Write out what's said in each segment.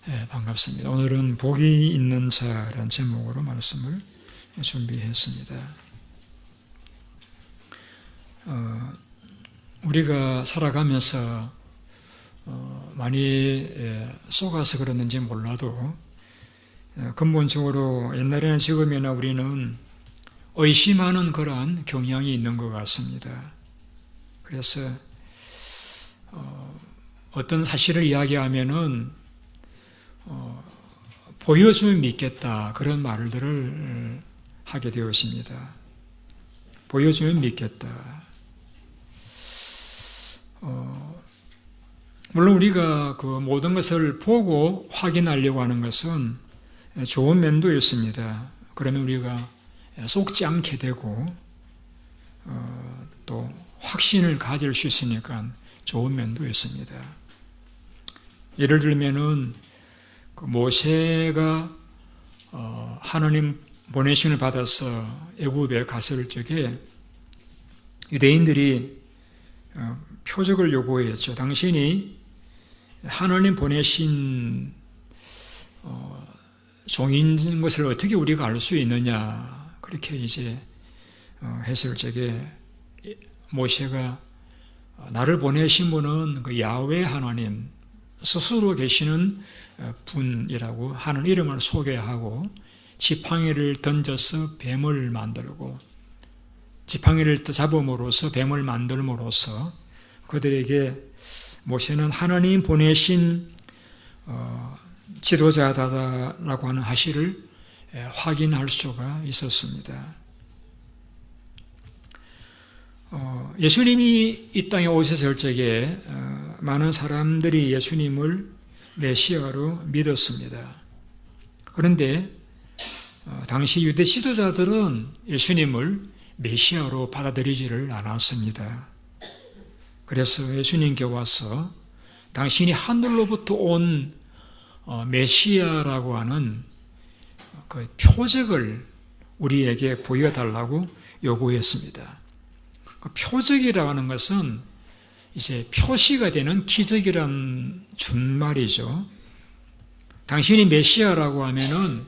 반갑습니다. 오늘은 복이 있는 자라는 제목으로 말씀을 준비했습니다. 우리가 살아가면서 많이 속아서 그랬는지 몰라도 근본적으로 옛날에나 지금이나 우리는 의심하는 그러한 경향이 있는 것 같습니다. 그래서 어떤 사실을 이야기하면은 보여주면 믿겠다, 그런 말들을 하게 되었습니다. 보여주면 믿겠다. 물론 우리가 그 모든 것을 보고 확인하려고 하는 것은 좋은 면도 있습니다. 그러면 우리가 속지 않게 되고 또 확신을 가질 수 있으니까 좋은 면도 있습니다. 예를 들면은 그 모세가 하나님 보내심을 받아서 애굽에 갔을 적에 유대인들이 표적을 요구했죠. 당신이 하나님 보내신 종인 것을 어떻게 우리가 알 수 있느냐, 그렇게 이제 했을 적에 모세가 나를 보내신 분은 그 야훼 하나님 스스로 계시는 분이라고 하는 이름을 소개하고 지팡이를 던져서 뱀을 만들고 지팡이를 잡음으로써 뱀을 만들므로써 그들에게 모세는 하나님 보내신 지도자다라고 하는 사실을 확인할 수가 있었습니다. 예수님이 이 땅에 오셨을 적에 많은 사람들이 예수님을 메시아로 믿었습니다. 그런데 당시 유대 지도자들은 예수님을 메시아로 받아들이지를 않았습니다. 그래서 예수님께 와서 당신이 하늘로부터 온 메시아라고 하는 그 표적을 우리에게 보여달라고 요구했습니다. 그 표적이라고 하는 것은 이제 표시가 되는 기적이란 준말이죠. 당신이 메시아라고 하면은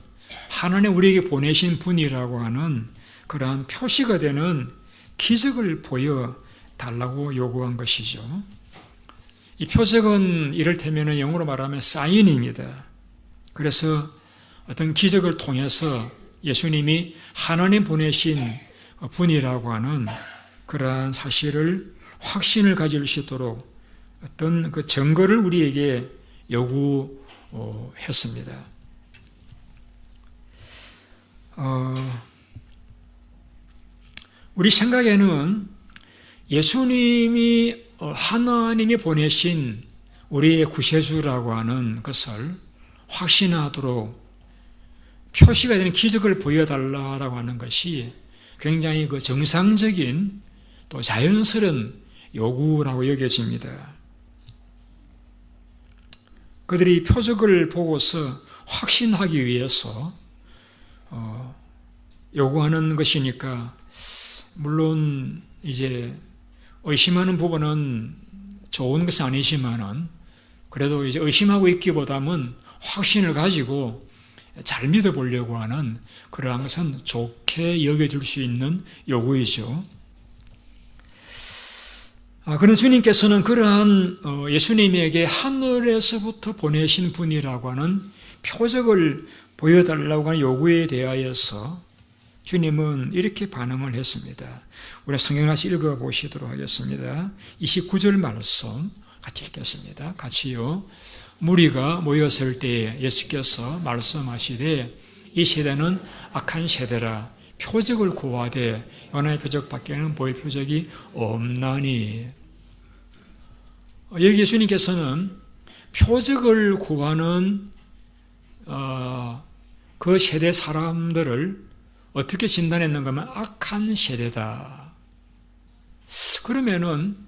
하나님 우리에게 보내신 분이라고 하는 그러한 표시가 되는 기적을 보여달라고 요구한 것이죠. 이 표적은 이를테면 영어로 말하면 사인입니다. 그래서 어떤 기적을 통해서 예수님이 하나님 보내신 분이라고 하는 그러한 사실을 확신을 가질 수 있도록 어떤 그 증거를 우리에게 요구했습니다. 우리 생각에는 예수님이 하나님이 보내신 우리의 구세주라고 하는 것을 확신하도록 표시가 되는 기적을 보여달라고 하는 것이 굉장히 그 정상적인 또 자연스러운 요구라고 여겨집니다. 그들이 표적을 보고서 확신하기 위해서 요구하는 것이니까 물론 이제 의심하는 부분은 좋은 것은 아니지만은 그래도 이제 의심하고 있기보다는 확신을 가지고 잘 믿어보려고 하는 그러한 것은 좋게 여겨질 수 있는 요구이죠. 그런 주님께서는 그러한 예수님에게 하늘에서부터 보내신 분이라고 하는 표적을 보여달라고 하는 요구에 대하여서 주님은 이렇게 반응을 했습니다. 우리 성경 같이 읽어보시도록 하겠습니다. 29절 말씀 같이 읽겠습니다. 같이요. 무리가 모였을 때에 예수께서 말씀하시되 이 세대는 악한 세대라 표적을 구하되 요나의 표적밖에는 보일 표적이 없나니. 여기 예수님께서는 표적을 구하는 그 세대 사람들을 어떻게 진단했는가 하면 악한 세대다. 그러면은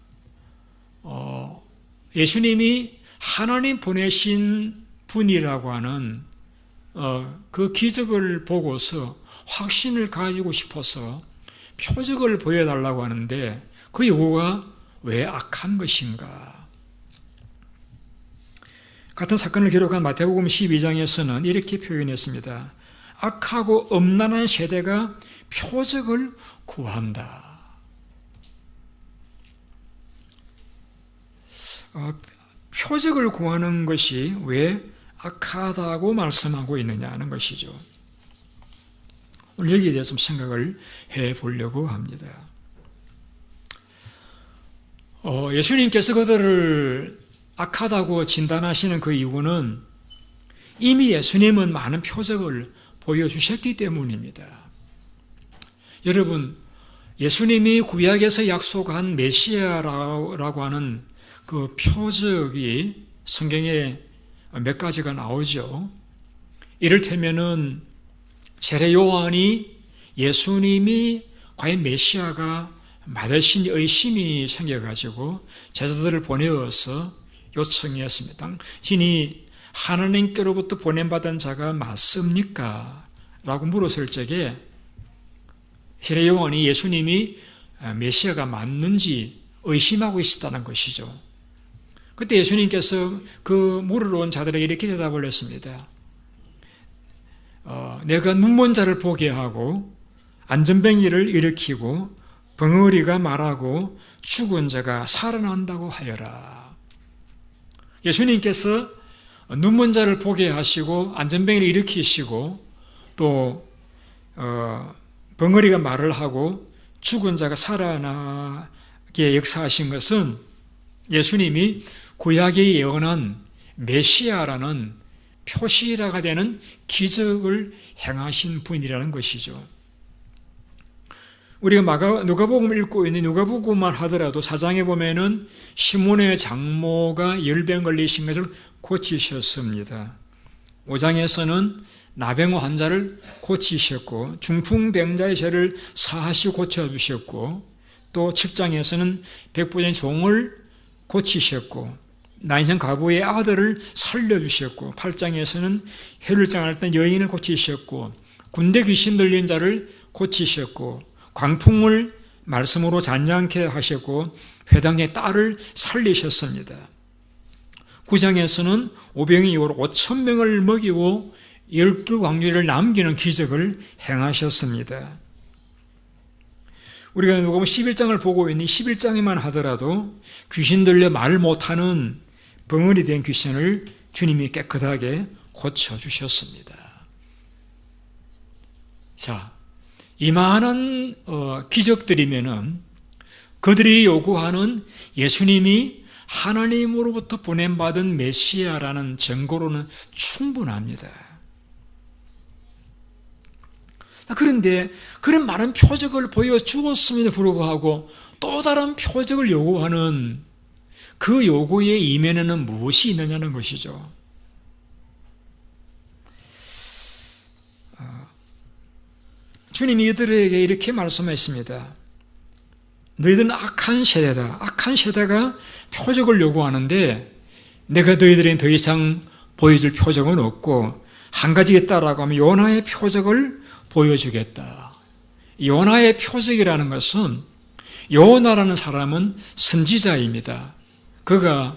예수님이 하나님 보내신 분이라고 하는 그 기적을 보고서 확신을 가지고 싶어서 표적을 보여달라고 하는데 그 요구가 왜 악한 것인가? 같은 사건을 기록한 마태복음 12장에서는 이렇게 표현했습니다. 악하고 엄난한 세대가 표적을 구한다. 표적을 구하는 것이 왜 악하다고 말씀하고 있느냐 하는 것이죠. 오늘 여기에 대해서 좀 생각을 해보려고 합니다. 예수님께서 그들을 악하다고 진단하시는 그 이유는 이미 예수님은 많은 표적을 보여주셨기 때문입니다. 여러분, 예수님이 구약에서 약속한 메시아라고 하는 그 표적이 성경에 몇 가지가 나오죠. 이를테면은 세례 요한이 예수님이 과연 메시아가 맞으신 의심이 생겨가지고 제자들을 보내어서 요청했습니다. 당신이 하나님께로부터 보냄받은 자가 맞습니까? 라고 물었을 적에 세례 요한이 예수님이 메시아가 맞는지 의심하고 있었다는 것이죠. 그때 예수님께서 그 물으러 온 자들에게 이렇게 대답을 했습니다. 내가 눈먼 자를 보게 하고 안전뱅이를 일으키고 벙어리가 말하고 죽은 자가 살아난다고 하여라. 예수님께서 눈먼 자를 보게 하시고 안전뱅이를 일으키시고 또 벙어리가 말을 하고 죽은 자가 살아나게 역사하신 것은 예수님이 구약에 예언한 메시아라는 표시라가 되는 기적을 행하신 분이라는 것이죠. 우리가 누가복음을 읽고 있는 누가복음만 하더라도 4장에 보면은 시몬의 장모가 열병 걸리신 것을 고치셨습니다. 5장에서는 나병 환자를 고치셨고 중풍병자의 죄를 사하시 고쳐주셨고 또 7장에서는 백부장의 종을 고치셨고 난생 과부의 아들을 살려주셨고 8장에서는 혈루증 앓던 여인을 고치셨고 군대 귀신 들린 자를 고치셨고 광풍을 말씀으로 잔잔케 하셨고 회당의 딸을 살리셨습니다. 9장에서는 오병이 이후로 5,000명을 먹이고 12광주리를 남기는 기적을 행하셨습니다. 우리가 누가복음 11장을 보고 있니 11장에만 하더라도 귀신 들려 말 못하는 벙어리 된 귀신을 주님이 깨끗하게 고쳐주셨습니다. 자, 이만한 기적들이면은 그들이 요구하는 예수님이 하나님으로부터 보냄받은 메시아라는 증거로는 충분합니다. 그런데 그런 많은 표적을 보여주었음에도 불구하고 또 다른 표적을 요구하는 그 요구의 이면에는 무엇이 있느냐는 것이죠. 주님이 이들에게 이렇게 말씀했습니다. 너희들은 악한 세대다. 악한 세대가 표적을 요구하는데 내가 너희들에게 더 이상 보여줄 표적은 없고 한 가지 있다라고 하면 요나의 표적을 보여주겠다. 요나의 표적이라는 것은 요나라는 사람은 선지자입니다. 그가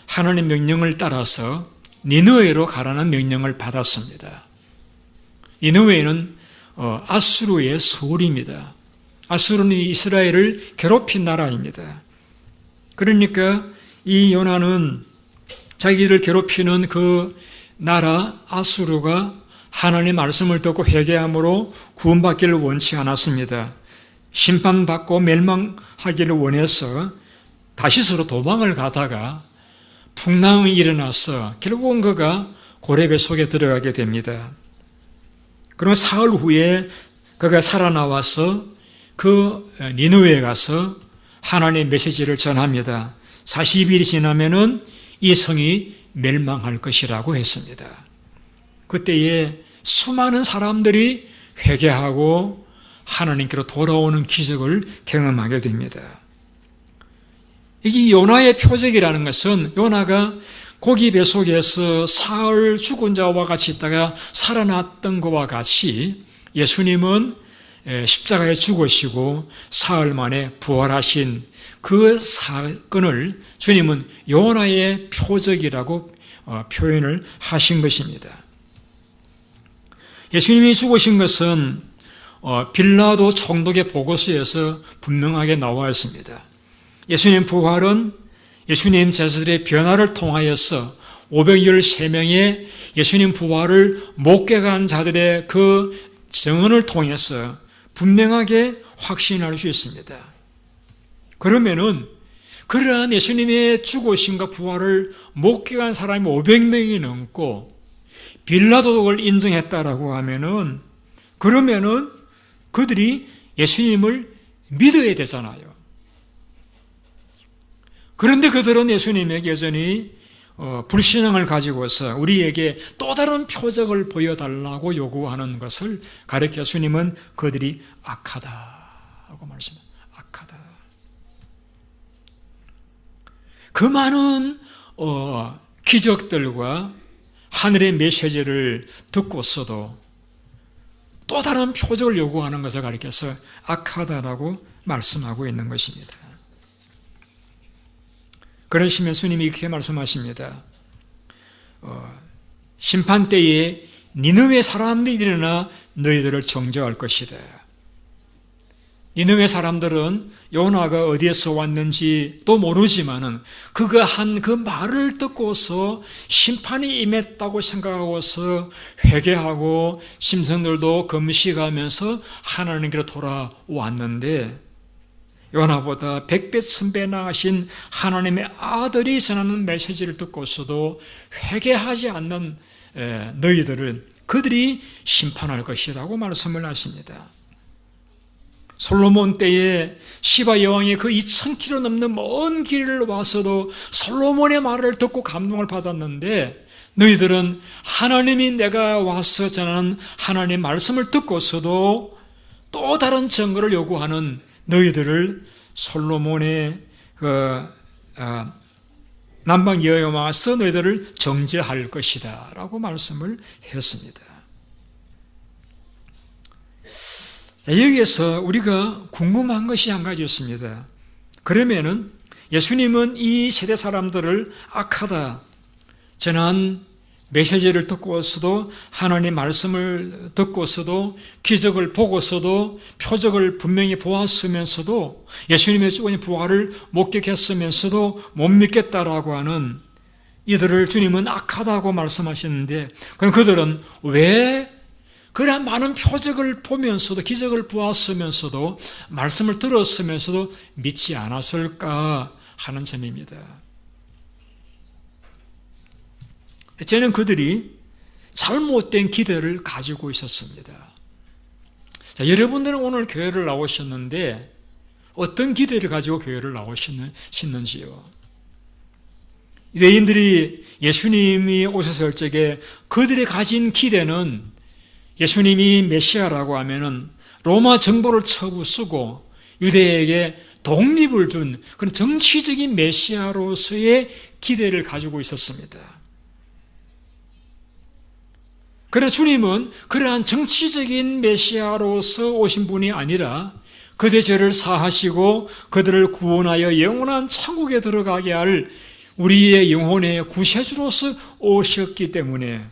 하나님의 명령을 따라서 니느웨로 가라는 명령을 받았습니다. 니느웨는 아수르의 서울입니다. 아수르는 이스라엘을 괴롭힌 나라입니다. 그러니까 이 요나는 자기를 괴롭히는 그 나라 아수르가 하나님의 말씀을 듣고 회개함으로 구원받기를 원치 않았습니다. 심판받고 멸망하기를 원해서 다시스로 도망을 가다가 풍랑이 일어나서 결국은 그가 고레배 속에 들어가게 됩니다. 그러면 사흘 후에 그가 살아나와서 그 니느웨에 가서 하나님의 메시지를 전합니다. 40일이 지나면은 이 성이 멸망할 것이라고 했습니다. 그때에 수많은 사람들이 회개하고 하나님께로 돌아오는 기적을 경험하게 됩니다. 이게 요나의 표적이라는 것은 요나가 고기 뱃속에서 사흘 죽은 자와 같이 있다가 살아났던 것과 같이 예수님은 십자가에 죽으시고 사흘 만에 부활하신 그 사건을 주님은 요나의 표적이라고 표현을 하신 것입니다. 예수님이 죽으신 것은 빌라도 총독의 보고서에서 분명하게 나와 있습니다. 예수님 부활은 예수님 제자들의 변화를 통하여서 513명의 예수님 부활을 목격한 자들의 그 증언을 통해서 분명하게 확신할 수 있습니다. 그러면은 그러한 예수님의 죽으심과 부활을 목격한 사람이 500명이 넘고 빌라도를 인정했다라고 하면은 그러면은 그들이 예수님을 믿어야 되잖아요. 그런데 그들은 예수님에게 여전히 불신앙을 가지고서 우리에게 또 다른 표적을 보여달라고 요구하는 것을 가르쳐 예수님은 그들이 악하다라고 말씀합니다. 악하다. 그 많은 기적들과 하늘의 메시지를 듣고서도 또 다른 표적을 요구하는 것을 가리켜서 악하다라고 말씀하고 있는 것입니다. 그러시면 예수님이 이렇게 말씀하십니다. 심판 때에 니느웨 사람들이 일어나 너희들을 정죄할 것이다. 니느웨 사람들은 요나가 어디에서 왔는지도 모르지만은 그가 한 그 말을 듣고서 심판이 임했다고 생각하고서 회개하고 심성들도 금식하면서 하나님께로 돌아왔는데 요나보다 100배, 1000배 나으신 하나님의 아들이 전하는 메시지를 듣고서도 회개하지 않는 너희들을 그들이 심판할 것이라고 말씀을 하십니다. 솔로몬 때에 시바 여왕이 그 2000km 넘는 먼 길을 와서도 솔로몬의 말을 듣고 감동을 받았는데 너희들은 하나님이 내가 와서 전하는 하나님의 말씀을 듣고서도 또 다른 증거를 요구하는 너희들을 솔로몬의 남방 여호와에 와서 너희들을 정죄할 것이다 라고 말씀을 했습니다. 여기에서 우리가 궁금한 것이 한 가지 있습니다. 그러면은 예수님은 이 세대 사람들을 악하다, 전한 메시지를 듣고서도 하나님 말씀을 듣고서도 기적을 보고서도 표적을 분명히 보았으면서도 예수님의 죽으신 부활을 목격했으면서도 못 믿겠다라고 하는 이들을 주님은 악하다고 말씀하시는데 그럼 그들은 왜 그러한 많은 표적을 보면서도 기적을 보았으면서도 말씀을 들었으면서도 믿지 않았을까 하는 점입니다. 저는 그들이 잘못된 기대를 가지고 있었습니다. 자, 여러분들은 오늘 교회를 나오셨는데 어떤 기대를 가지고 교회를 나오셨는지요? 유대인들이 예수님이 오셨을 적에 그들이 가진 기대는 예수님이 메시아라고 하면은 로마 정보를 처부수고 유대에게 독립을 준 그런 정치적인 메시아로서의 기대를 가지고 있었습니다. 그러나 주님은 그러한 정치적인 메시아로서 오신 분이 아니라 그들의 죄를 사하시고 그들을 구원하여 영원한 천국에 들어가게 할 우리의 영혼의 구세주로서 오셨기 때문에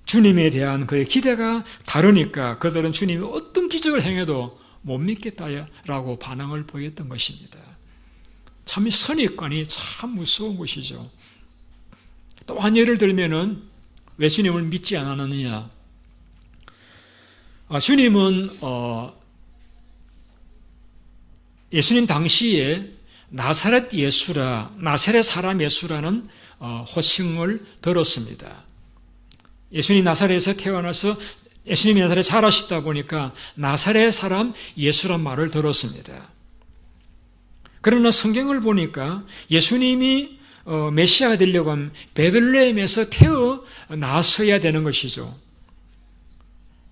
주님에 대한 그의 기대가 다르니까 그들은 주님이 어떤 기적을 행해도 못 믿겠다라고 반응을 보였던 것입니다. 참 선입관이 참 무서운 것이죠. 또 한 예를 들면은 왜 주님을 믿지 않았느냐? 주님은 예수님 당시에 나사렛 사람 예수라는 호칭을 들었습니다. 예수님 나사렛에서 태어나서 예수님이 나사렛에 자라시다 보니까 나사렛 사람 예수란 말을 들었습니다. 그러나 성경을 보니까 예수님이 메시아가 되려고 하면 베들레헴에서 태어나셔야 되는 것이죠.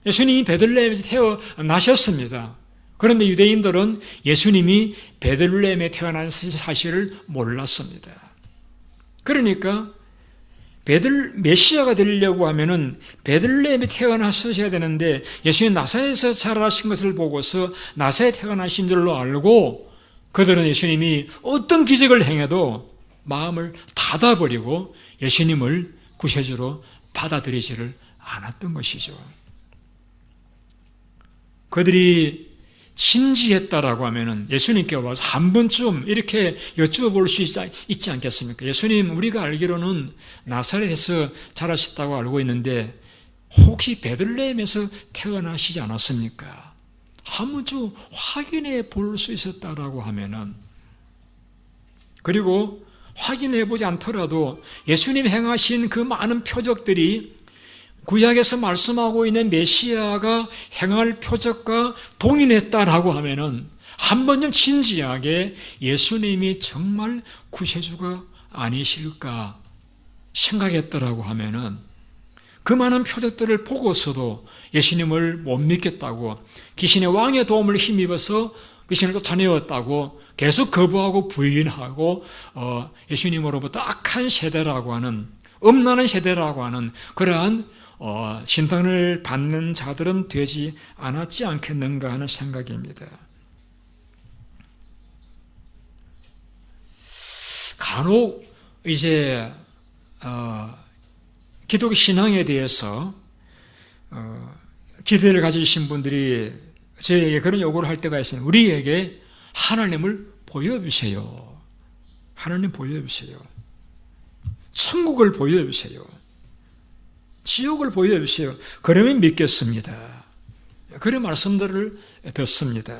예수님이 베들레헴에서 태어나셨습니다. 그런데 유대인들은 예수님이 베들레헴에 태어난 사실을 몰랐습니다. 그러니까 메시아가 되려고 하면은 베들레헴에 태어나셔야 되는데 예수님 나사렛에서 자라신 것을 보고서 나사렛에 태어나신 줄로 알고 그들은 예수님이 어떤 기적을 행해도 마음을 닫아버리고 예수님을 구세주로 받아들이지를 않았던 것이죠. 그들이 진지했다라고 하면은 예수님께 와서 한 번쯤 이렇게 여쭈어볼 수 있지 않겠습니까? 예수님, 우리가 알기로는 나사렛에서 자라셨다고 알고 있는데 혹시 베들레헴에서 태어나시지 않았습니까? 한 번쯤 확인해 볼 수 있었다라고 하면은, 그리고 확인해 보지 않더라도 예수님 행하신 그 많은 표적들이 구약에서 말씀하고 있는 메시아가 행할 표적과 동일했다라고 하면은 한 번쯤 진지하게 예수님이 정말 구세주가 아니실까 생각했더라고 하면은 그 많은 표적들을 보고서도 예수님을 못 믿겠다고, 귀신의 왕의 도움을 힘입어서 귀신을 쫓아내었다고 계속 거부하고 부인하고 예수님으로부터 악한 세대라고 하는, 음란한 세대라고 하는 그러한 신당을 받는 자들은 되지 않았지 않겠는가 하는 생각입니다. 간혹 이제 기독교 신앙에 대해서 기대를 가지신 분들이 저에게 그런 요구를 할 때가 있어요. 우리에게 하나님을 보여주세요. 하나님 보여주세요. 천국을 보여주세요. 지옥을 보여주세요. 그러면 믿겠습니다. 그런 말씀들을 듣습니다.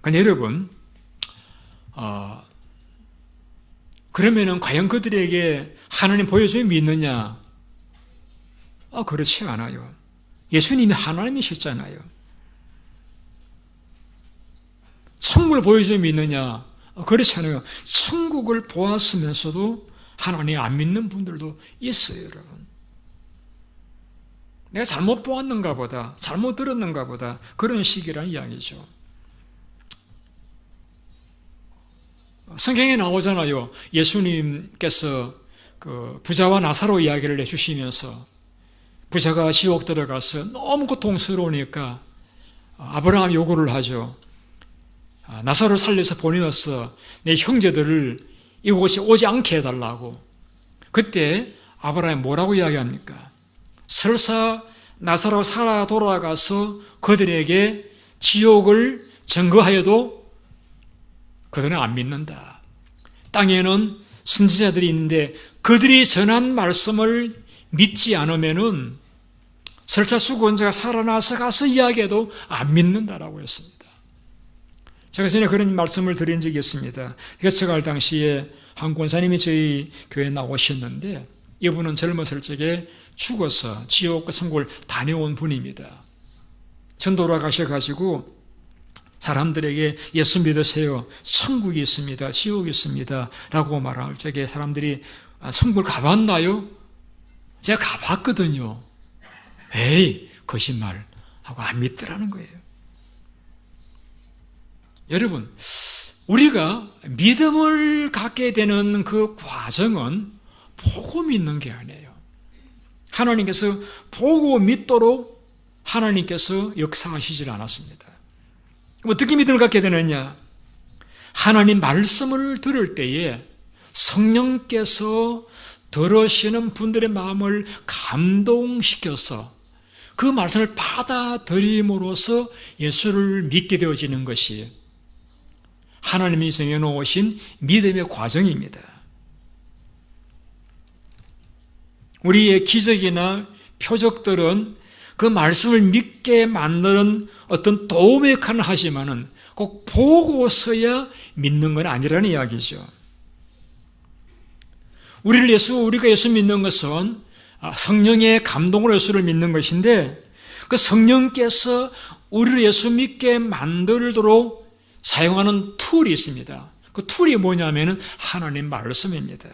그러니까 여러분, 그러면은 과연 그들에게 하나님 보여주면 믿느냐? 그렇지 않아요. 예수님이 하나님이셨잖아요. 천국을 보여주면 믿느냐? 그렇지 않아요. 천국을 보았으면서도 하나님 안 믿는 분들도 있어요, 여러분. 내가 잘못 보았는가 보다, 잘못 들었는가 보다, 그런 식이라는 이야기죠. 성경에 나오잖아요. 예수님께서 그 부자와 나사로 이야기를 해주시면서 부자가 지옥 들어가서 너무 고통스러우니까 아브라함 요구를 하죠. 나사로를 살려서 보내어서 내 형제들을 이곳에 오지 않게 해달라고. 그때 아브라함이 뭐라고 이야기합니까? 설사 나사로 살아 돌아가서 그들에게 지옥을 증거하여도 그들은 안 믿는다. 땅에는 선지자들이 있는데 그들이 전한 말씀을 믿지 않으면은 설사 수구원자가 살아나서 가서 이야기해도 안 믿는다라고 했습니다. 제가 전에 그런 말씀을 드린 적이 있습니다. 제가 갈 당시에 한 권사님이 저희 교회에 나오셨는데 이분은 젊었을 적에 죽어서 지옥과 천국을 다녀온 분입니다. 전도로 가셔가지고 사람들에게 예수 믿으세요. 천국이 있습니다. 지옥이 있습니다. 라고 말할 적에 사람들이 천국을 가봤나요? 제가 가봤거든요. 에이, 거짓말 하고 안 믿더라는 거예요. 여러분, 우리가 믿음을 갖게 되는 그 과정은 보고 믿는 게 아니에요. 하나님께서 보고 믿도록 하나님께서 역사하시질 않았습니다. 어떻게 믿음을 갖게 되느냐? 하나님 말씀을 들을 때에 성령께서 들으시는 분들의 마음을 감동시켜서 그 말씀을 받아들임으로써 예수를 믿게 되어지는 것이 하나님이 정해놓으신 믿음의 과정입니다. 우리의 기적이나 표적들은 그 말씀을 믿게 만드는 어떤 도움의 역할을 하지만은 꼭 보고서야 믿는 건 아니라는 이야기죠. 우리가 예수 믿는 것은 성령의 감동으로 예수를 믿는 것인데 그 성령께서 우리를 예수 믿게 만들도록 사용하는 툴이 있습니다. 그 툴이 뭐냐면은 하나님 말씀입니다.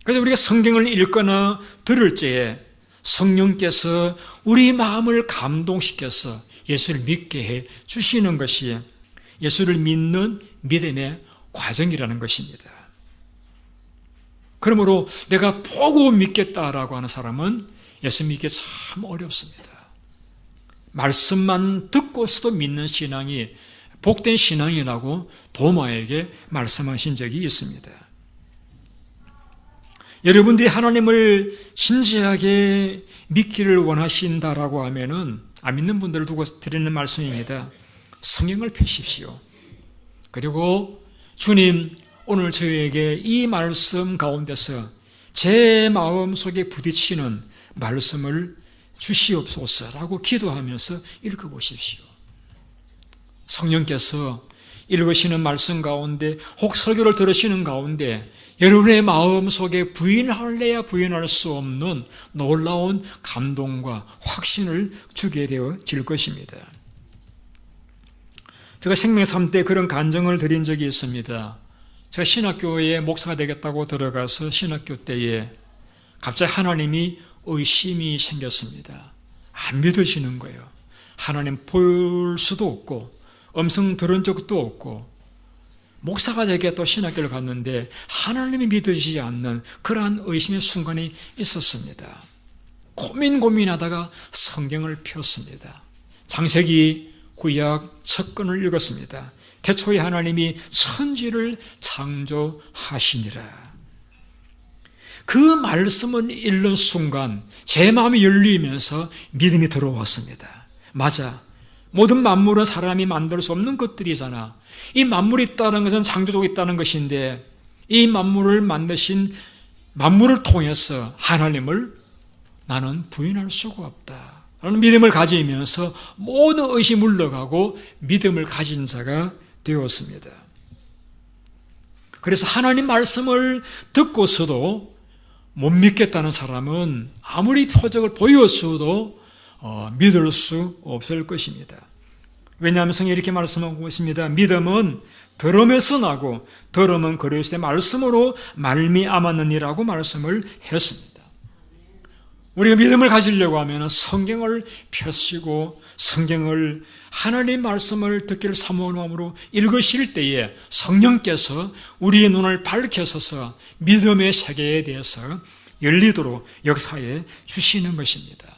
그래서 우리가 성경을 읽거나 들을 때에 성령께서 우리 마음을 감동시켜서 예수를 믿게 해 주시는 것이 예수를 믿는 믿음의 과정이라는 것입니다. 그러므로 내가 보고 믿겠다라고 하는 사람은 예수 믿기 참 어렵습니다. 말씀만 듣고서도 믿는 신앙이 복된 신앙이라고 도마에게 말씀하신 적이 있습니다. 여러분들이 하나님을 진지하게 믿기를 원하신다라고 하면은 안 믿는 분들을 두고 드리는 말씀입니다. 성경을 펴십시오. 그리고 주님, 오늘 저에게 이 말씀 가운데서 제 마음 속에 부딪히는 말씀을 주시옵소서라고 기도하면서 읽어보십시오. 성령께서 읽으시는 말씀 가운데 혹 설교를 들으시는 가운데 여러분의 마음 속에 부인할래야 부인할 수 없는 놀라운 감동과 확신을 주게 되어질 것입니다. 제가 생명삶 때 그런 간증을 드린 적이 있습니다. 제가 신학교에 목사가 되겠다고 들어가서 신학교 때에 갑자기 하나님이 의심이 생겼습니다. 안 믿으시는 거예요. 하나님 볼 수도 없고 음성 들은 적도 없고 목사가 되겠다고 신학교를 갔는데 하나님이 믿으시지 않는 그러한 의심의 순간이 있었습니다. 고민하다가 성경을 폈습니다. 창세기 구약 첫 권을 읽었습니다. 태초에 하나님이 천지를 창조하시니라. 그 말씀을 읽는 순간 제 마음이 열리면서 믿음이 들어왔습니다. 맞아. 모든 만물은 사람이 만들 수 없는 것들이잖아. 이 만물이 있다는 것은 창조주가 있다는 것인데 이 만물을 만드신 만물을 통해서 하나님을 나는 부인할 수가 없다. 라는 믿음을 가지면서 모든 의심이 물러가고 믿음을 가진 자가 되었습니다. 그래서 하나님 말씀을 듣고서도 못 믿겠다는 사람은 아무리 표적을 보였어도 믿을 수 없을 것입니다. 왜냐하면 성경이 이렇게 말씀하고 있습니다. 믿음은 들음에서 나고 들음은 그리스도의 말씀으로 말미암았느니라고 말씀을 했습니다. 우리가 믿음을 가지려고 하면 성경을 펴시고 성경을 하나님 말씀을 듣기를 사모하는 마음으로 읽으실 때에 성령께서 우리의 눈을 밝혀서서 믿음의 세계에 대해서 열리도록 역사해 주시는 것입니다.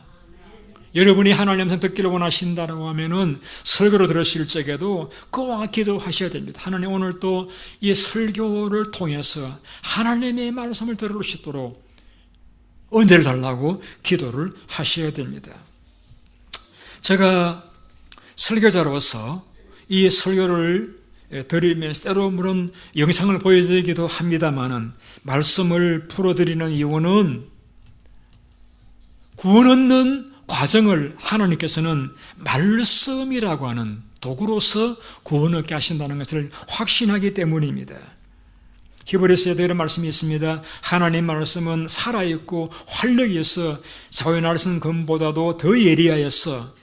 여러분이 하나님 말씀 듣기를 원하신다고 하면은 설교를 들으실 적에도 그와 기도하셔야 됩니다. 하나님 오늘 또 이 설교를 통해서 하나님의 말씀을 들을 수 있도록 은혜를 달라고 기도를 하셔야 됩니다. 제가 설교자로서 이 설교를 드리면서 때로 물론 영상을 보여드리기도 합니다만은 말씀을 풀어드리는 이유는 구원 얻는 과정을 하나님께서는 말씀이라고 하는 도구로서 구원 얻게 하신다는 것을 확신하기 때문입니다. 히브리서에도 이런 말씀이 있습니다. 하나님 말씀은 살아있고 활력이 있어 자원할 쓰는 검보다도 더 예리하여서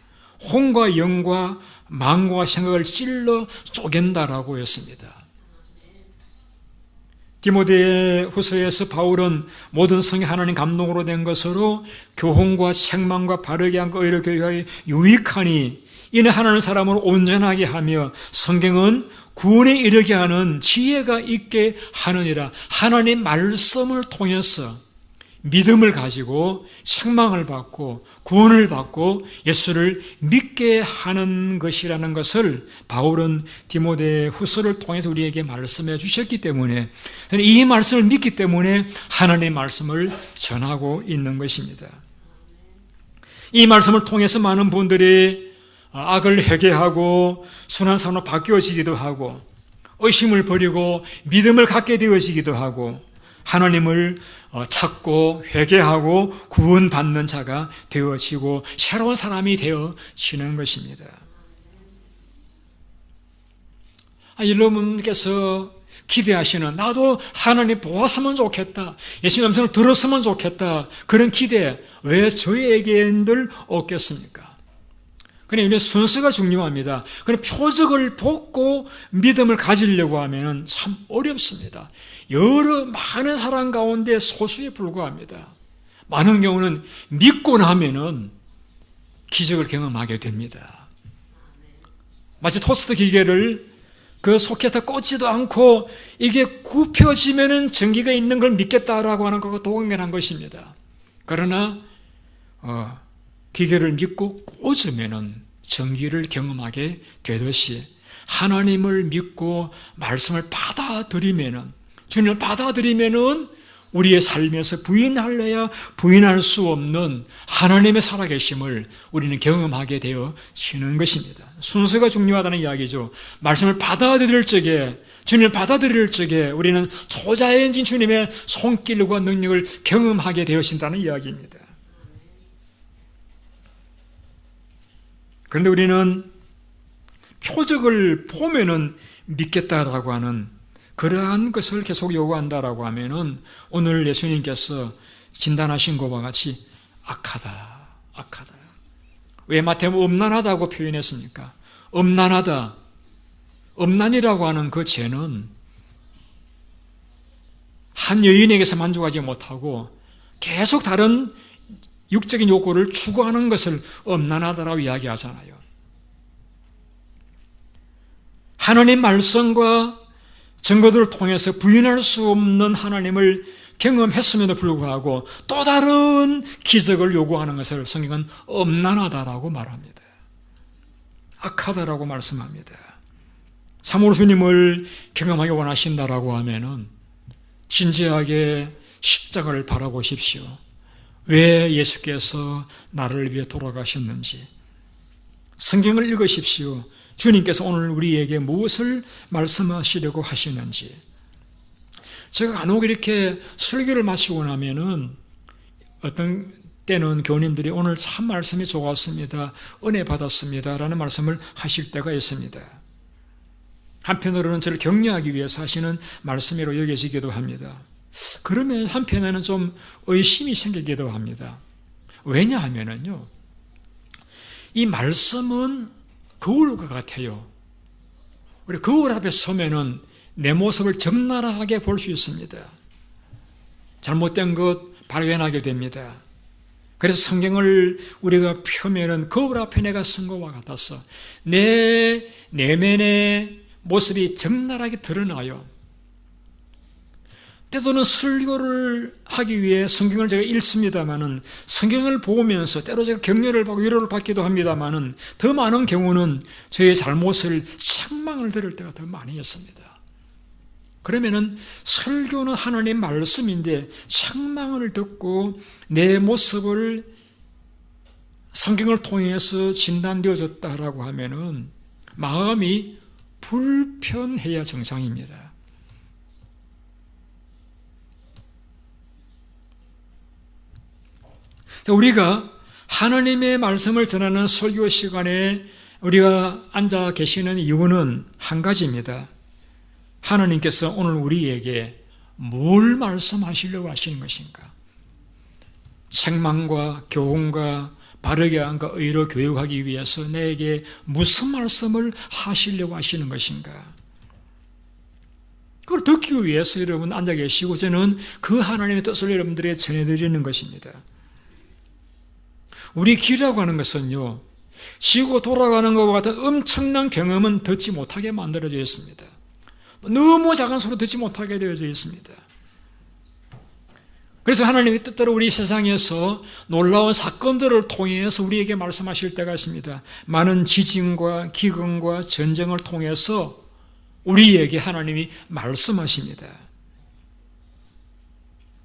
혼과 영과 마음과 생각을 찔러 쪼갠다라고 했습니다. 디모데후서에서 바울은 모든 성이 하나님 감동으로 된 것으로 교훈과 책망과 바르게 한 의로 교육하기 유익하니 이는 하나님 사람을 온전하게 하며 성경은 구원에 이르게 하는 지혜가 있게 하느니라. 하나님 말씀을 통해서 믿음을 가지고 책망을 받고 구원을 받고 예수를 믿게 하는 것이라는 것을 바울은 디모데후서를 통해서 우리에게 말씀해 주셨기 때문에 저는 이 말씀을 믿기 때문에 하나님의 말씀을 전하고 있는 것입니다. 이 말씀을 통해서 많은 분들이 악을 회개하고 순한 삶으로 바뀌어지기도 하고 의심을 버리고 믿음을 갖게 되어지기도 하고 하나님을 찾고 회개하고 구원받는 자가 되어지고 새로운 사람이 되어지는 것입니다. 여러분께서 기대하시는 나도 하나님 보았으면 좋겠다, 예수님 음성을 들었으면 좋겠다, 그런 기대 왜 저에게는 없겠습니까? 그냥 우리 순서가 중요합니다. 그냥 표적을 보고 믿음을 가지려고 하면 참 어렵습니다. 많은 사람 가운데 소수에 불과합니다. 많은 경우는 믿고 나면은 기적을 경험하게 됩니다. 마치 토스트 기계를 그 소켓에 꽂지도 않고 이게 굽혀지면은 전기가 있는 걸 믿겠다라고 하는 것과 동일한 것입니다. 그러나 기계를 믿고 꽂으면은 전기를 경험하게 되듯이 하나님을 믿고 말씀을 받아들이면은, 주님을 받아들이면은 우리의 삶에서 부인할래야 부인할 수 없는 하나님의 살아계심을 우리는 경험하게 되어지는 것입니다. 순서가 중요하다는 이야기죠. 말씀을 받아들일 적에, 주님을 받아들일 적에 우리는 초자연진 주님의 손길과 능력을 경험하게 되어진다는 이야기입니다. 그런데 우리는 표적을 보면은 믿겠다라고 하는 그러한 것을 계속 요구한다라고 하면은 오늘 예수님께서 진단하신 것과 같이 악하다. 왜 마태복음 음란하다고 표현했습니까? 음란하다. 음란이라고 하는 그 죄는 한 여인에게서 만족하지 못하고 계속 다른 육적인 욕구를 추구하는 것을 음란하다라고 이야기하잖아요. 하나님 말씀과 증거들을 통해서 부인할 수 없는 하나님을 경험했음에도 불구하고 또 다른 기적을 요구하는 것을 성경은 음란하다라고 말합니다. 악하다라고 말씀합니다. 참으로 주님을 경험하기 원하신다라고 하면은 진지하게 십자가를 바라보십시오. 왜 예수께서 나를 위해 돌아가셨는지 성경을 읽으십시오. 주님께서 오늘 우리에게 무엇을 말씀하시려고 하시는지. 제가 간혹 이렇게 설교를 마치고 나면은 어떤 때는 교우님들이 오늘 참 말씀이 좋았습니다. 은혜 받았습니다. 라는 말씀을 하실 때가 있습니다. 한편으로는 저를 격려하기 위해서 하시는 말씀으로 여겨지기도 합니다. 그러면 한편에는 좀 의심이 생기기도 합니다. 왜냐하면요, 이 말씀은 거울과 같아요. 우리 거울 앞에 서면은 내 모습을 적나라하게 볼 수 있습니다. 잘못된 것 발견하게 됩니다. 그래서 성경을 우리가 펴면은 거울 앞에 내가 쓴 것과 같아서 내 내면의 모습이 적나라하게 드러나요. 때로는 설교를 하기 위해 성경을 제가 읽습니다마는 성경을 보면서 때로 제가 격려를 받고 위로를 받기도 합니다마는 더 많은 경우는 저의 잘못을 책망을 들을 때가 더 많이 있습니다. 그러면은 설교는 하나님 말씀인데 책망을 듣고 내 모습을 성경을 통해서 진단되어졌다라고 하면은 마음이 불편해야 정상입니다. 우리가 하나님의 말씀을 전하는 설교 시간에 우리가 앉아 계시는 이유는 한 가지입니다. 하나님께서 오늘 우리에게 뭘 말씀하시려고 하시는 것인가? 책망과 교훈과 바르게 함과 의로 교육하기 위해서 내게 무슨 말씀을 하시려고 하시는 것인가? 그걸 듣기 위해서 여러분 앉아 계시고 저는 그 하나님의 뜻을 여러분들에게 전해드리는 것입니다. 우리 길이라고 하는 것은요, 지구 돌아가는 것과 같은 엄청난 경험은 듣지 못하게 만들어져 있습니다. 너무 작은 소리 듣지 못하게 되어져 있습니다. 그래서 하나님의 뜻대로 우리 세상에서 놀라운 사건들을 통해서 우리에게 말씀하실 때가 있습니다. 많은 지진과 기근과 전쟁을 통해서 우리에게 하나님이 말씀하십니다.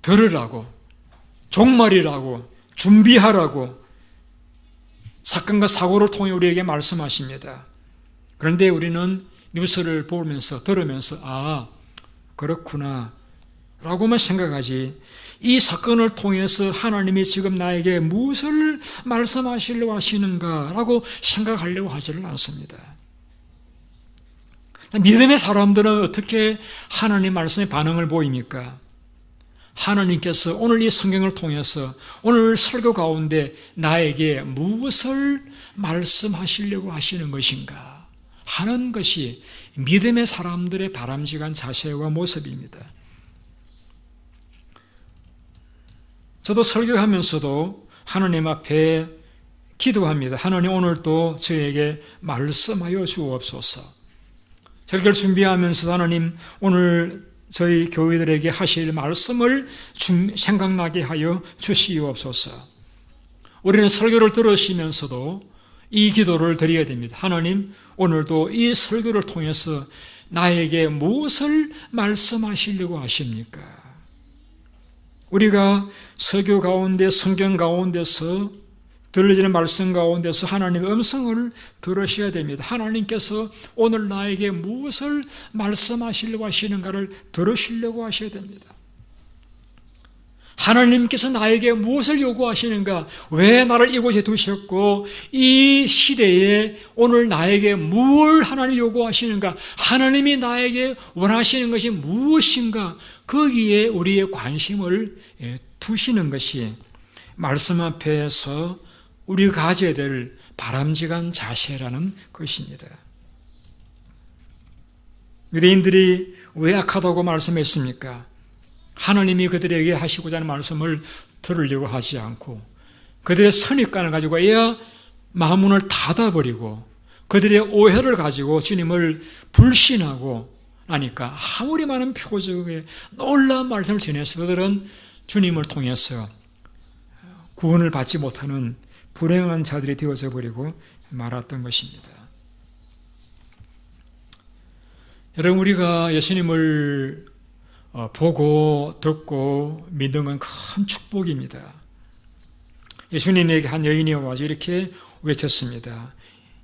들으라고, 종말이라고, 준비하라고 사건과 사고를 통해 우리에게 말씀하십니다. 그런데 우리는 뉴스를 보면서 들으면서 아, 그렇구나 라고만 생각하지 이 사건을 통해서 하나님이 지금 나에게 무엇을 말씀하시려고 하시는가 라고 생각하려고 하지를 않습니다. 믿음의 사람들은 어떻게 하나님 말씀에 반응을 보입니까? 하나님께서 오늘 이 성경을 통해서 오늘 설교 가운데 나에게 무엇을 말씀하시려고 하시는 것인가 하는 것이 믿음의 사람들의 바람직한 자세와 모습입니다. 저도 설교하면서도 하나님 앞에 기도합니다. 하나님 오늘도 저에게 말씀하여 주옵소서. 설교를 준비하면서 하나님 오늘 저희 교회들에게 하실 말씀을 생각나게 하여 주시옵소서. 우리는 설교를 들으시면서도 이 기도를 드려야 됩니다. 하나님, 오늘도 이 설교를 통해서 나에게 무엇을 말씀하시려고 하십니까? 우리가 설교 가운데, 성경 가운데서 들려지는 말씀 가운데서 하나님의 음성을 들으셔야 됩니다. 하나님께서 오늘 나에게 무엇을 말씀하시려고 하시는가를 들으시려고 하셔야 됩니다. 하나님께서 나에게 무엇을 요구하시는가? 왜 나를 이곳에 두셨고 이 시대에 오늘 나에게 뭘 하나님 요구하시는가? 하나님이 나에게 원하시는 것이 무엇인가? 거기에 우리의 관심을 두시는 것이 말씀 앞에서 우리가 가져야 될 바람직한 자세라는 것입니다. 유대인들이 왜 악하다고 말씀했습니까? 하나님이 그들에게 하시고자 하는 말씀을 들으려고 하지 않고 그들의 선입관을 가지고 마음문을 닫아버리고 그들의 오해를 가지고 주님을 불신하고 나니까 아무리 많은 표적의 놀라운 말씀을 전해서 그들은 주님을 통해서 구원을 받지 못하는 불행한 자들이 되어져 버리고 말았던 것입니다. 여러분, 우리가 예수님을 보고 듣고 믿는 건 큰 축복입니다. 예수님에게 한 여인이 와서 이렇게 외쳤습니다.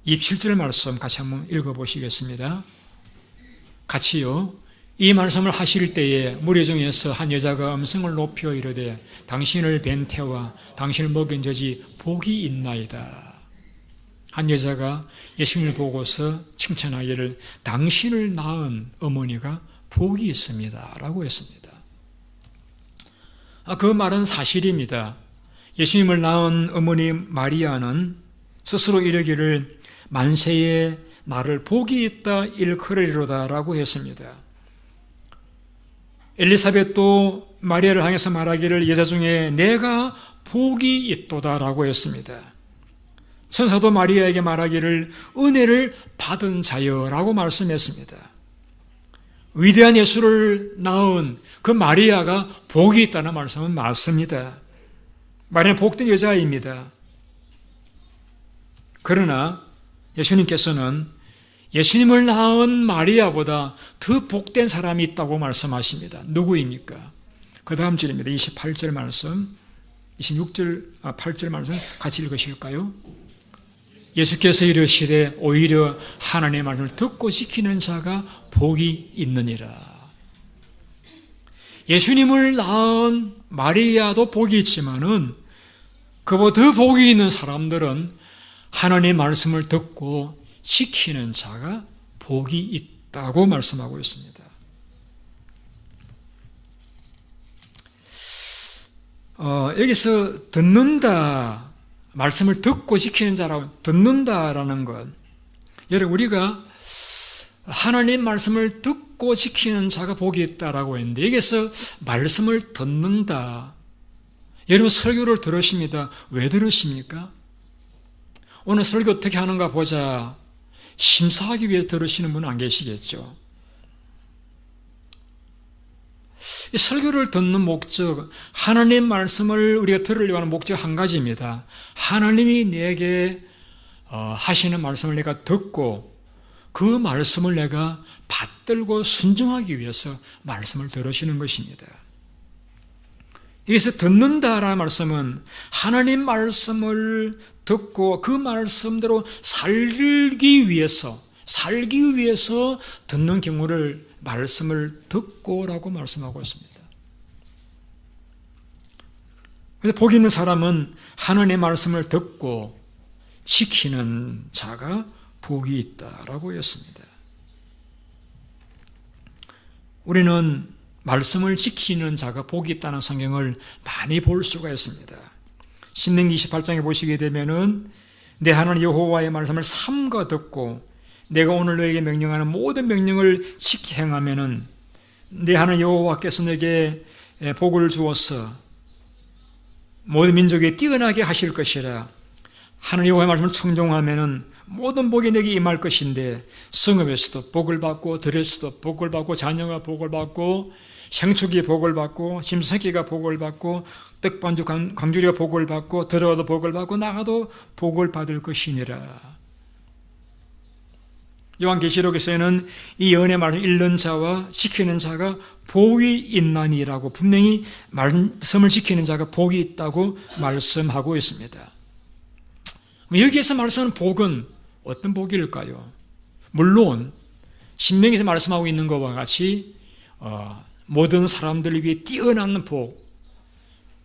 27절 말씀 같이 한번 읽어보시겠습니다. 같이요. 이 말씀을 하실 때에 무리 중에서 한 여자가 음성을 높여 이르되 당신을 뵌 태와 당신을 먹인 젖이 복이 있나이다. 한 여자가 예수님을 보고서 칭찬하기를 당신을 낳은 어머니가 복이 있습니다 라고 했습니다. 그 말은 사실입니다. 예수님을 낳은 어머니 마리아는 스스로 이르기를 만세에 나를 복이 있다 일컬으리로다 라고 했습니다. 엘리사벳도 마리아를 향해서 말하기를 여자 중에 내가 복이 있도다 라고 했습니다. 천사도 마리아에게 말하기를 은혜를 받은 자여 라고 말씀했습니다. 위대한 예수를 낳은 그 마리아가 복이 있다는 말씀은 맞습니다. 마리아는 복된 여자입니다. 그러나 예수님께서는 예수님을 낳은 마리아보다 더 복된 사람이 있다고 말씀하십니다. 누구입니까? 그 다음 절입니다. 28절 말씀, 8절 말씀 같이 읽으실까요? 예수께서 이르시되 오히려 하나님의 말씀을 듣고 지키는 자가 복이 있느니라. 예수님을 낳은 마리아도 복이 있지만은 그보다 더 복이 있는 사람들은 하나님의 말씀을 듣고 지키는 자가 복이 있다고 말씀하고 있습니다. 여기서 듣는다, 말씀을 듣고 지키는 자라고 듣는다라는 것, 여러분 우리가 하나님 말씀을 듣고 지키는 자가 복이 있다라고 했는데 여기서 말씀을 듣는다. 여러분 설교를 들으십니다. 왜 들으십니까? 오늘 설교 어떻게 하는가 보자 심사하기 위해 들으시는 분은 안 계시겠죠. 이 설교를 듣는 목적, 하나님 말씀을 우리가 들으려고 하는 목적 한 가지입니다. 하나님이 내게 하시는 말씀을 내가 듣고 그 말씀을 내가 받들고 순종하기 위해서 말씀을 들으시는 것입니다. 여기서 듣는다라는 말씀은 하나님 말씀을 듣고 그 말씀대로 살기 위해서 듣는 경우를 말씀을 듣고라고 말씀하고 있습니다. 그래서 복 있는 사람은 하나님의 말씀을 듣고 지키는 자가 복이 있다라고 했습니다. 우리는 말씀을 지키는 자가 복이 있다는 성경을 많이 볼 수가 있습니다. 신명기 28장에 보시게 되면은 내 하나님 여호와의 말씀을 삼가 듣고 내가 오늘 너에게 명령하는 모든 명령을 지키 행하면은 내 하나님 여호와께서 내게 복을 주어서 모든 민족에 뛰어나게 하실 것이라. 하나님 여호와의 말씀을 청종하면은 모든 복이 내게 임할 것인데 성읍에서도 복을 받고 들에서도 복을 받고 자녀가 복을 받고 생축이 복을 받고 심새끼가 복을 받고 떡반죽 광주리가 복을 받고 들어가도 복을 받고 나가도 복을 받을 것이니라. 요한계시록에서는 이 연의 말을 읽는 자와 지키는 자가 복이 있나니라고 분명히 말씀을 지키는 자가 복이 있다고 말씀하고 있습니다. 여기에서 말씀하는 복은 어떤 복일까요? 물론 신명기에서 말씀하고 있는 것과 같이 모든 사람들을 위해 뛰어난 복,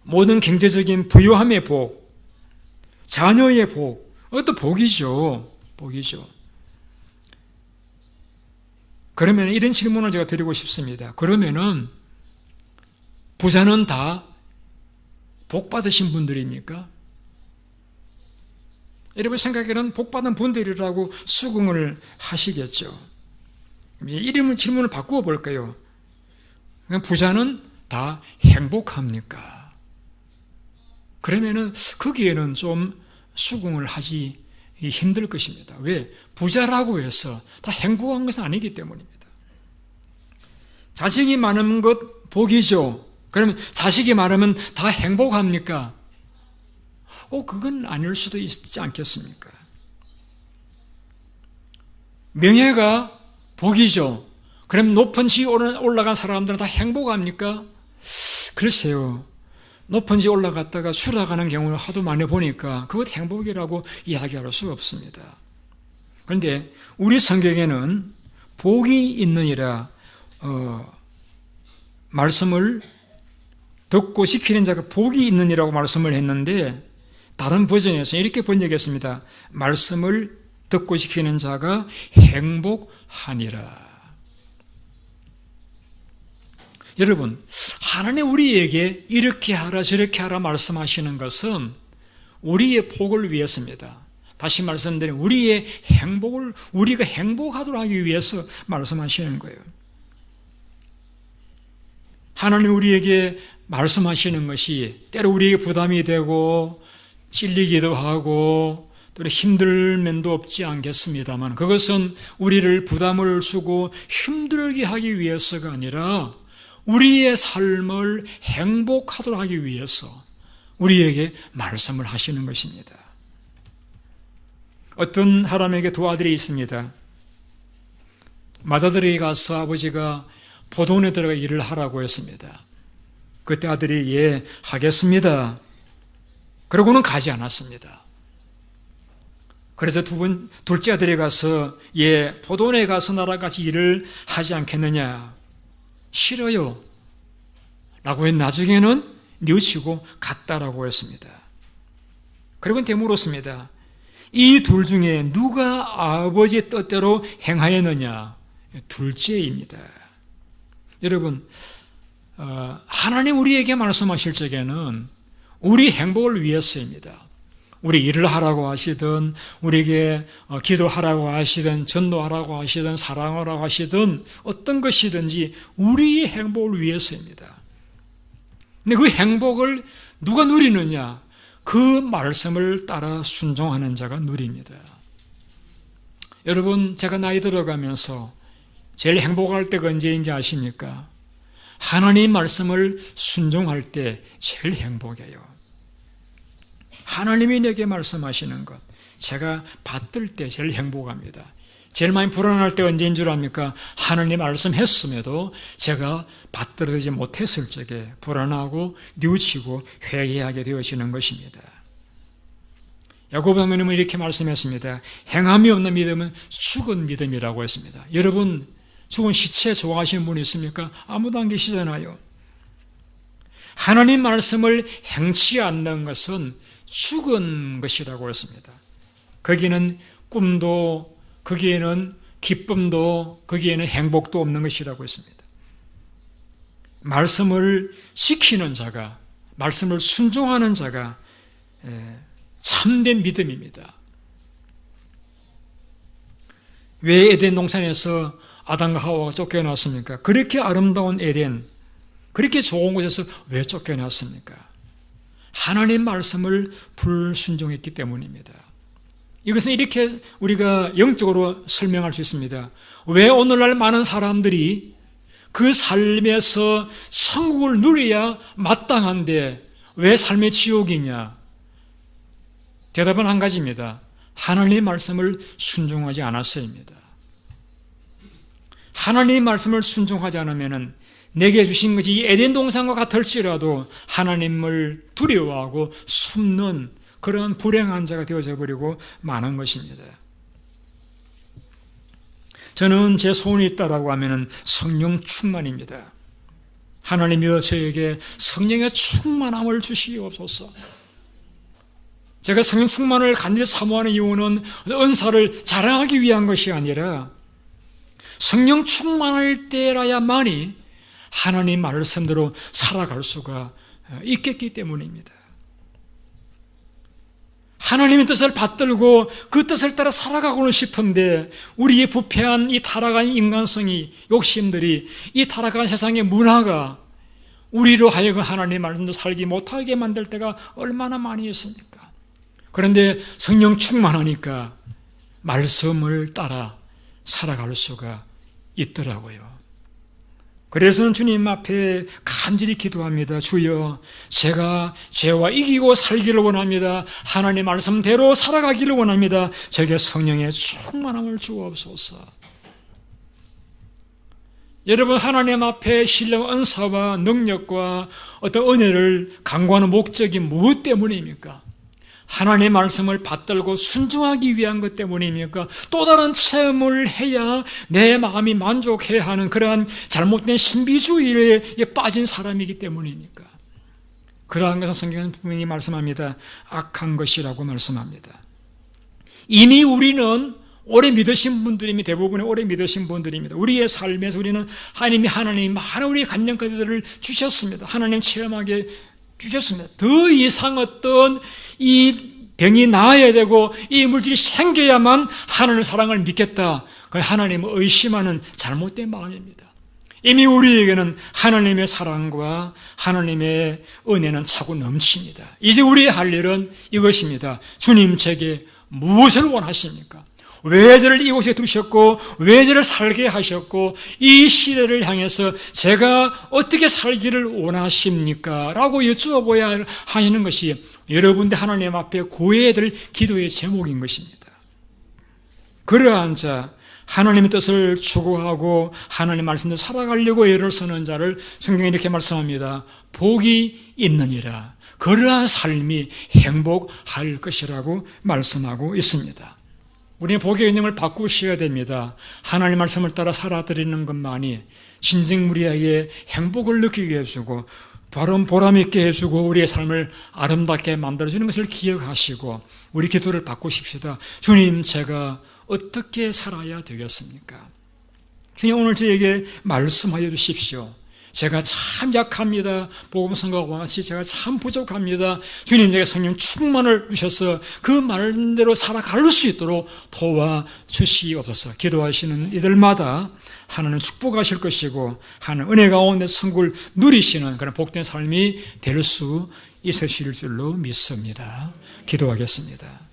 모든 경제적인 부유함의 복, 자녀의 복, 그것도 복이죠. 복이죠. 그러면 이런 질문을 제가 드리고 싶습니다. 그러면은 부자는 다 복 받으신 분들입니까? 여러분 생각에는 복 받은 분들이라고 수긍을 하시겠죠. 이름을 질문을 바꾸어 볼까요? 부자는 다 행복합니까? 그러면은 거기에는 좀 수긍을 하지 힘들 것입니다. 왜? 부자라고 해서 다 행복한 것은 아니기 때문입니다. 자식이 많은 것 복이죠. 그러면 자식이 많으면 다 행복합니까? 그건 아닐 수도 있지 않겠습니까? 명예가 복이죠. 그럼 높은 지에 올라간 사람들은 다 행복합니까? 글쎄요. 높은 지에 올라갔다가 추락하는 경우를 하도 많이 보니까 그것 행복이라고 이야기할 수 없습니다. 그런데 우리 성경에는 복이 있느니라 말씀을 듣고 지키는 자가 복이 있느니라고 말씀을 했는데 다른 버전에서 이렇게 번역했습니다. 말씀을 듣고 지키는 자가 행복하니라. 여러분, 하나님 우리에게 이렇게 하라 저렇게 하라 말씀하시는 것은 우리의 복을 위해서입니다. 다시 말씀드리면 우리의 행복을 우리가 행복하도록 하기 위해서 말씀하시는 거예요. 하나님 우리에게 말씀하시는 것이 때로 우리에게 부담이 되고 찔리기도 하고 또 힘들 면도 없지 않겠습니다만 그것은 우리를 부담을 주고 힘들게 하기 위해서가 아니라 우리의 삶을 행복하도록 하기 위해서 우리에게 말씀을 하시는 것입니다. 어떤 사람에게 두 아들이 있습니다. 맏아들에게 가서 아버지가 포도원에 들어가 일을 하라고 했습니다. 그때 아들이 예, 하겠습니다. 그러고는 가지 않았습니다. 그래서 둘째 아들이 가서 예, 포도원에 가서 나랑 같이 일을 하지 않겠느냐. 싫어요. 라고 했 나중에는 뉘우치고 갔다라고 했습니다. 그리고 되물었습니다. 이 둘 중에 누가 아버지의 뜻대로 행하였느냐? 둘째입니다. 여러분, 하나님 우리에게 말씀하실 적에는 우리 행복을 위해서입니다. 우리 일을 하라고 하시든 우리에게 기도하라고 하시든 전도하라고 하시든 사랑하라고 하시든 어떤 것이든지 우리의 행복을 위해서입니다. 근데 그 행복을 누가 누리느냐? 그 말씀을 따라 순종하는 자가 누립니다. 여러분, 제가 나이 들어가면서 제일 행복할 때가 언제인지 아십니까? 하나님 말씀을 순종할 때 제일 행복해요. 하나님이 내게 말씀하시는 것, 제가 받들 때 제일 행복합니다. 제일 많이 불안할 때 언제인 줄 압니까? 하나님 말씀했음에도 제가 받들어지지 못했을 적에 불안하고 뉘우치고 회개하게 되어지는 것입니다. 야고보 장로님은 이렇게 말씀했습니다. 행함이 없는 믿음은 죽은 믿음이라고 했습니다. 여러분, 죽은 시체 좋아하시는 분이 있습니까? 아무도 안 계시잖아요. 하나님 말씀을 행치 않는 것은 죽은 것이라고 했습니다. 거기는 꿈도, 거기에는 기쁨도, 거기에는 행복도 없는 것이라고 했습니다. 말씀을 지키는 자가, 말씀을 순종하는 자가 참된 믿음입니다. 왜 에덴 동산에서 아담과 하와가 쫓겨났습니까? 그렇게 아름다운 에덴, 그렇게 좋은 곳에서 왜 쫓겨났습니까? 하나님 말씀을 불순종했기 때문입니다. 이것은 이렇게 우리가 영적으로 설명할 수 있습니다. 왜 오늘날 많은 사람들이 그 삶에서 천국을 누려야 마땅한데 왜 삶의 지옥이냐? 대답은 한 가지입니다. 하나님의 말씀을 순종하지 않았어입니다. 하나님의 말씀을 순종하지 않으면 내게 주신 것이 에덴 동산과 같을지라도 하나님을 두려워하고 숨는 그러한 불행한 자가 되어져 버리고 마는 것입니다. 저는 제 소원이 있다라고 하면 성령 충만입니다. 하나님이여 저에게 성령의 충만함을 주시옵소서. 제가 성령 충만을 간절히 사모하는 이유는 은사를 자랑하기 위한 것이 아니라 성령 충만할 때라야만이 하나님 말씀대로 살아갈 수가 있겠기 때문입니다. 하나님의 뜻을 받들고 그 뜻을 따라 살아가고는 싶은데 우리의 부패한 이 타락한 인간성이, 욕심들이, 이 타락한 세상의 문화가 우리로 하여금 하나님의 말씀도 살기 못하게 만들 때가 얼마나 많이 있습니까? 그런데 성령 충만하니까 말씀을 따라 살아갈 수가 있더라고요. 그래서 주님 앞에 간절히 기도합니다. 주여, 제가 죄와 이기고 살기를 원합니다. 하나님의 말씀대로 살아가기를 원합니다. 저에게 성령의 충만함을 주옵소서. 여러분, 하나님 앞에 신령 은사와 능력과 어떤 은혜를 간구하는 목적이 무엇 때문입니까? 하나님의 말씀을 받들고 순종하기 위한 것 때문입니까? 또 다른 체험을 해야 내 마음이 만족해야 하는 그러한 잘못된 신비주의에 빠진 사람이기 때문입니까? 그러한 것은 성경은 분명히 말씀합니다. 악한 것이라고 말씀합니다. 이미 우리는 오래 믿으신 분들입니다. 대부분의 오래 믿으신 분들입니다. 우리의 삶에서 우리는 하나님이 많은 우리의 간증거리들을 주셨습니다. 하나님 체험하게 주셨습니다. 더 이상 어떤 이 병이 나아야 되고 이 물질이 생겨야만 하나님의 사랑을 믿겠다. 그 하나님을 의심하는 잘못된 마음입니다. 이미 우리에게는 하나님의 사랑과 하나님의 은혜는 차고 넘칩니다. 이제 우리의 할 일은 이것입니다. 주님, 제게 무엇을 원하십니까? 왜 저를 이곳에 두셨고 왜 저를 살게 하셨고 이 시대를 향해서 제가 어떻게 살기를 원하십니까? 라고 여쭈어보야 하는 것이 여러분들 하나님 앞에 구해야 될 기도의 제목인 것입니다. 그러한 자, 하나님의 뜻을 추구하고 하나님의 말씀대로 살아가려고 애를 쓰는 자를 성경에 이렇게 말씀합니다. 복이 있느니라. 그러한 삶이 행복할 것이라고 말씀하고 있습니다. 우리는 복의 개념을 바꾸셔야 됩니다. 하나님 말씀을 따라 살아드리는 것만이 진정 우리에게 행복을 느끼게 해주고 바른 보람 있게 해주고 우리의 삶을 아름답게 만들어주는 것을 기억하시고 우리 기도를 바꾸십시다. 주님, 제가 어떻게 살아야 되겠습니까? 주님, 오늘 저에게 말씀하여 주십시오. 제가 참 약합니다. 복음성가와 같이 제가 참 부족합니다. 주님, 제가 성령 충만을 주셔서 그 말대로 살아갈 수 있도록 도와주시옵소서. 기도하시는 이들마다 하나님 축복하실 것이고 하나님 은혜 가운데 성국을 누리시는 그런 복된 삶이 될 수 있으실 줄로 믿습니다. 기도하겠습니다.